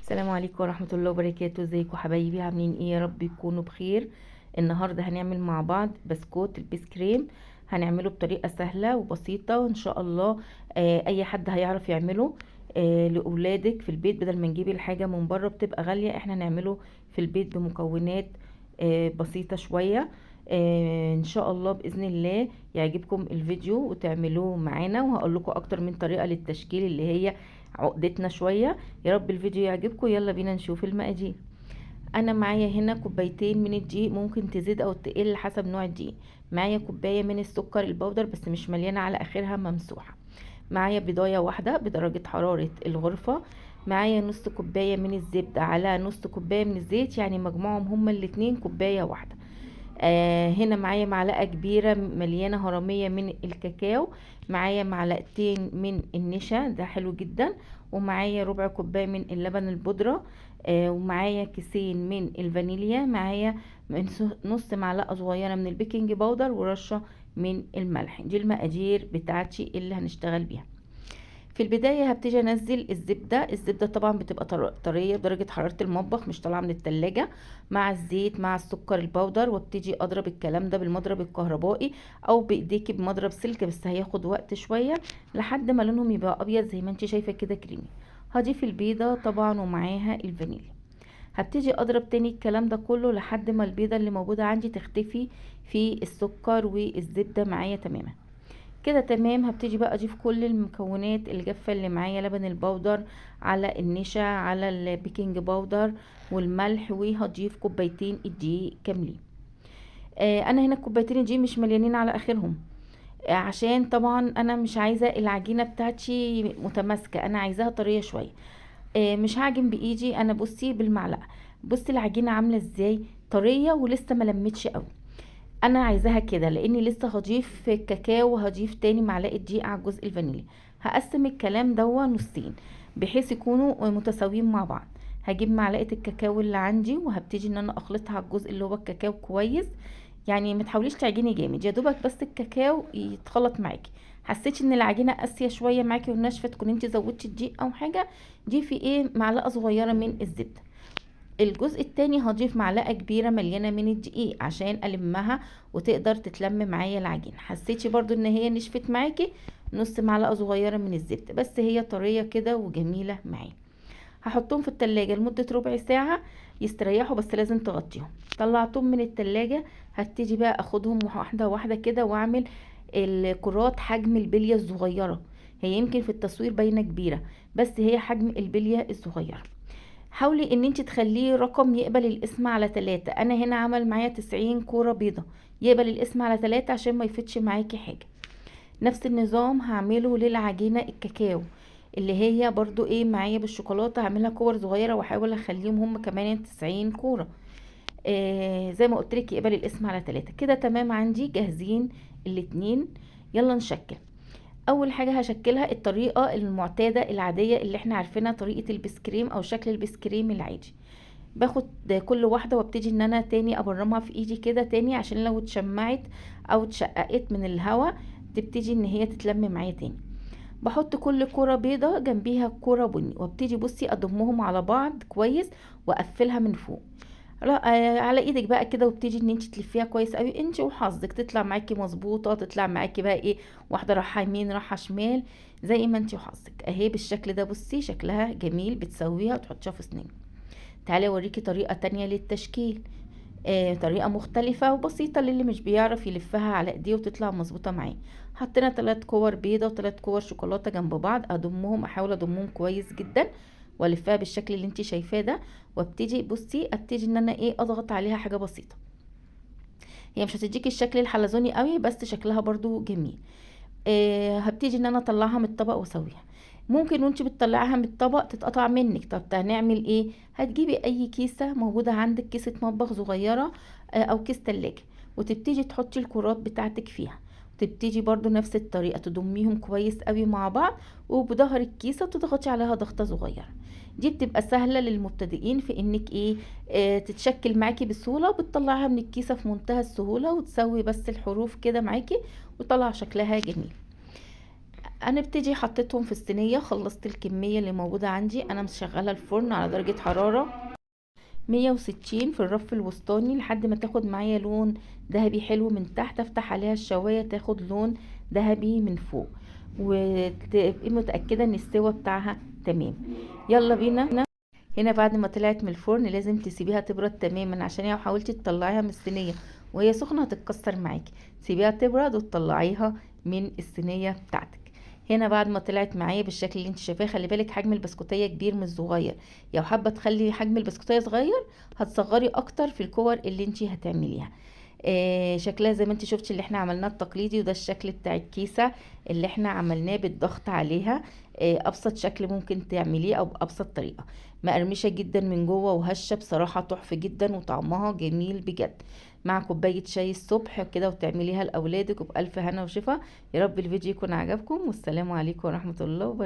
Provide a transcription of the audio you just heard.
السلام عليكم ورحمة الله وبركاته. ازيكم حبايبي؟ عاملين ايه؟ يا رب يكونوا بخير. النهاردة هنعمل مع بعض بسكوت البسكريم. هنعمله بطريقة سهلة وبسيطة وان شاء الله اي حد هيعرف يعمله لأولادك في البيت، بدل ما نجيب الحاجة من بره بتبقى غالية. احنا نعمله في البيت بمكونات بسيطة شوية. ان شاء الله بإذن الله يعجبكم الفيديو وتعملوه معانا، وهقول لكم اكتر من طريقة للتشكيل اللي هي عقدتنا شوية. يا رب الفيديو يعجبكم. يلا بينا نشوف المقادير. انا معايا هنا كوبايتين من الدقيق، ممكن تزيد او تقل حسب نوع الدقيق. معايا كوبايه من السكر البودر بس مش مليانه، على اخرها ممسوحه. معايا بيضايه واحده بدرجه حراره الغرفه. معايا نص كوبايه من الزبده على نص كوبايه من الزيت، يعني مجموعهم هما الاتنين كوبايه واحده. هنا معايا معلقة كبيرة مليانة هرمية من الكاكاو. معايا معلقتين من النشا، ده حلو جدا. ومعايا ربع كوباية من اللبن البودرة. ومعايا كيسين من الفانيليا. معايا نص معلقة صغيرة من البيكنج باودر ورشة من الملح. دي المقادير بتاعتي اللي هنشتغل بيها. في البداية هبتدي انزل الزبدة طبعا بتبقى طرية بدرجة حرارة المطبخ، مش طالعة من التلاجة، مع الزيت مع السكر البودر. وابتدي اضرب الكلام ده بالمضرب الكهربائي او بايديكي بمضرب سلك، بس هياخد وقت شوية لحد ما لونهم يبقى ابيض زي ما انت شايفة كده كريمي. هضيف البيضة طبعا ومعاها الفانيليا. هبتدي اضرب تاني الكلام ده كله لحد ما البيضة اللي موجودة عندي تختفي في السكر والزبدة معايا تماما كده. تمام. هبتدي بقى اضيف كل المكونات الجافه اللي معايا، لبن البودر على النشا على البيكنج باودر والملح، وهضيف كوبايتين الدقيق كاملين. انا هنا كوبايتين الدقيق مش مليانين على اخرهم، عشان طبعا انا مش عايزه العجينه بتاعتي متماسكه، انا عايزاها طريه شويه. مش هعجن بايدي انا، بصي بالمعلقه. بصي العجينه عامله ازاي، طريه ولسه ما لمتش قوي. انا عايزاها كده لاني لسه هضيف كاكاو وهضيف تاني معلقه دقيق على الجزء الفانيليا. هقسم الكلام دوا نصين بحيث يكونوا متساويين مع بعض. هجيب معلقه الكاكاو اللي عندي وهبتدي ان انا اخلطها على الجزء اللي هو الكاكاو كويس. يعني ما تحاوليش تعجني جامد، يا دوبك بس الكاكاو يتخلط معاكي. حسيتي ان العجينه قاسيه شويه معاكي وناشفه، تكون انت زودتي الدقيق او حاجه، ضيفي معلقه صغيره من الزبده. الجزء التاني هضيف معلقة كبيرة مليانة من الدقيق عشان ألمها وتقدر تتلم معايا العجين. حسيتي برضو ان هي نشفت معاكي، نص معلقة صغيرة من الزبدة، بس هي طرية كده وجميلة معايا. هحطهم في التلاجة لمدة ربع ساعة يستريحوا، بس لازم تغطيهم. طلعتهم من التلاجة، هبتدي بقى اخدهم واحدة واحدة كده واعمل الكرات حجم البلية الصغيرة. هي يمكن في التصوير باينة كبيرة، بس هي حجم البلية الصغيرة. حاولي ان انت تخليه رقم يقبل الاسم على 3. انا هنا عمل معايا 90 كورة بيضة، يقبل الاسم على 3 عشان ما يفتش معاكي حاجة. نفس النظام هعمله للعجينة الكاكاو اللي هي برضو معايا بالشوكولاتة. هعملها كور صغيرة واحاول اخليهم هم كمان 90 كورة. زي ما قلتلك يقبل الاسم على 3 كده. تمام، عندي جاهزين الاتنين. يلا نشكل. اول حاجه هشكلها الطريقه المعتاده العاديه اللي احنا عارفينها، طريقه البسكريم او شكل البسكريم العادي. باخد كل واحده وابتدي ان انا تاني ابرمها في ايدي كده تاني، عشان لو اتشمعت او اتشققت من الهواء تبتدي ان هي تتلم معايا تاني. بحط كل كرة بيضة جنبيها كرة بني وابتدي بصي اضمهم على بعض كويس واقفلها من فوق. على ايدك بقى كده، وابتدي ان انت تلفيها كويس قوي انت وحظك، تطلع معاكي مظبوطه، تطلع معاكي بقى واحده رايحه يمين رايحه شمال زي ما انت وحظك اهي بالشكل ده. بصي شكلها جميل، بتسويها وتحطيها في صينيه. تعالي اوريكي طريقه تانية للتشكيل، طريقه مختلفه وبسيطه للي مش بيعرف يلفها على ايديه وتطلع مظبوطه معاه. حطينا 3 كور بيضه و3 كور شوكولاته جنب بعض، احاول اضمهم كويس جدا والفها بالشكل اللي انت شايفاه ده. وابتدي بصي ابتدي ان انا اضغط عليها حاجه بسيطه. هي مش هتديكي الشكل الحلزوني قوي بس شكلها برضو جميل. هبتدي ان انا اطلعها من الطبق واسويها. ممكن وانت بتطلعيها من الطبق تتقطع منك. طب هنعمل ايه؟ هتجيبي اي كيسه موجوده عندك، كيسه مطبخ صغيره او كيس تلاجة، وتبتدي تحطي الكرات بتاعتك فيها. تبتدي برضو نفس الطريقه تضميهم كويس قوي مع بعض، وبظهر الكيسه تضغطي عليها ضغطه صغيره. دي بتبقى سهله للمبتدئين في انك تتشكل معاكي بسهوله، وبتطلعها من الكيسه في منتهى السهوله، وتسوي بس الحروف كده معاكي وطلع شكلها جميل. انا ابتدي حطيتهم في الصينيه، خلصت الكميه اللي موجوده عندي. انا مشغله الفرن على درجه حراره 160 في الرف الوسطاني لحد ما تاخد معايا لون ذهبي حلو من تحت. افتح عليها الشوايه تاخد لون ذهبي من فوق، وتبقي متاكده ان السوا بتاعها تمام. يلا بينا. هنا بعد ما طلعت من الفرن لازم تسيبيها تبرد تماما، عشان لو حاولتي تطلعيها من الصينيه وهي سخنه هتتكسر معاكي. سيبيها تبرد وتطلعيها من الصينيه بتاعتك. هنا بعد ما طلعت معايا بالشكل اللي انت شايفاه، خلي بالك حجم البسكوتيه كبير مش صغير. لو حابه تخلي حجم البسكوتيه صغير هتصغري اكتر في الكور اللي انت هتعمليها. شكلها زي ما انت شفتي اللي احنا عملناه التقليدي، وده الشكل بتاع الكيسه اللي احنا عملناه بالضغط عليها. ابسط شكل ممكن تعمليه او بابسط طريقه. مقرمشه جدا من جوه وهشه، بصراحه تحفه جدا وطعمها جميل بجد. مع كوبايه شاي الصبح كده وتعمليها لاولادك، وبالف هنا وشفا. يا رب الفيديو يكون عجبكم، والسلام عليكم ورحمه الله وبركاته.